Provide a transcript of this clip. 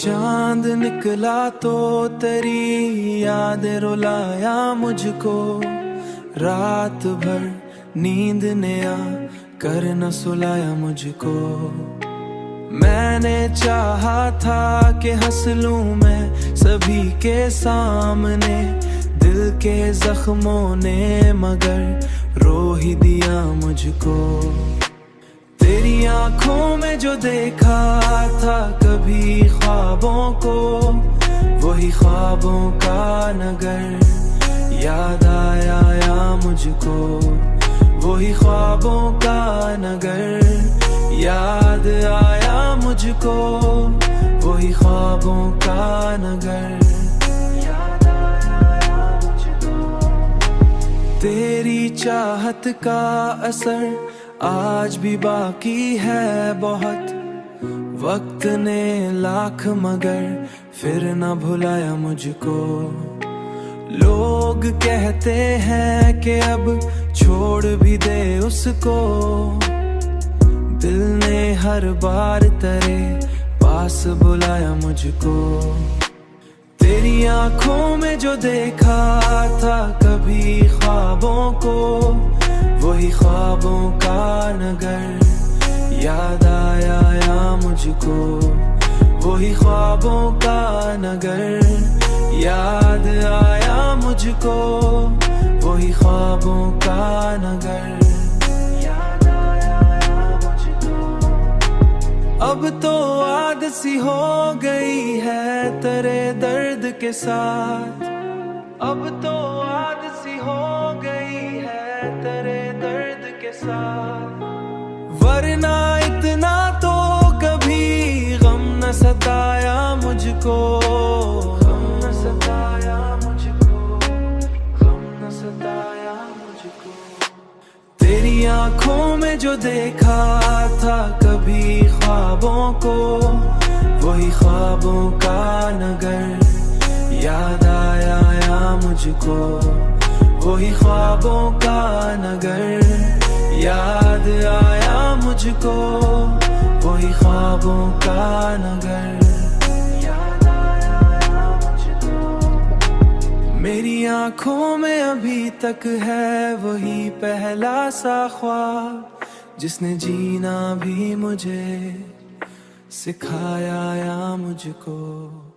चांद निकला तो तेरी याद रुलाया मुझको। रात भर नींद ने आ कर न सुलाया मुझको। मैंने चाहा था कि हंस लूं मैं सभी के सामने, दिल के जख्मों ने मगर रो ही दिया मुझको। तेरी आंखों में जो देखा था कभी ख्वाबों को, वही ख्वाबों का नगर याद आया मुझको। वही ख्वाबों का नगर याद आया मुझको। वही ख्वाबों का नगर याद आया मुझको। तेरी चाहत का असर आज भी बाकी है बहुत। वक्त ने लाख मगर फिर न भुलाया मुझको। लोग कहते हैं कि अब छोड़ भी दे उसको। दिल ने हर बार तेरे पास बुलाया मुझको। तेरी आंखों में जो देखा था कभी ख्वाबों को, वही ख्वाबों का नगर याद आया मुझको। वही ख्वाबों का नगर याद आया मुझको। वही ख्वाबों का नगर याद आया मुझको। अब तो आदत सी हो गई है तेरे दर्द के साथ। अब तो आदत सी हो गई है तेरे दर्द के साथ। वरना इतना तो कभी गम न सताया मुझको। गम न सताया मुझको। गम न सताया मुझको। तेरी आंखों में जो देखा था कभी ख्वाबों को, वही ख्वाबों का नगर याद आया मुझको। वही ख्वाबों का नगर याद आया मुझको। वही ख्वाबों का नगर याद आया मुझको। मेरी आंखों में अभी तक है वही पहला सा ख्वाब, जिसने जीना भी मुझे सिखाया मुझको।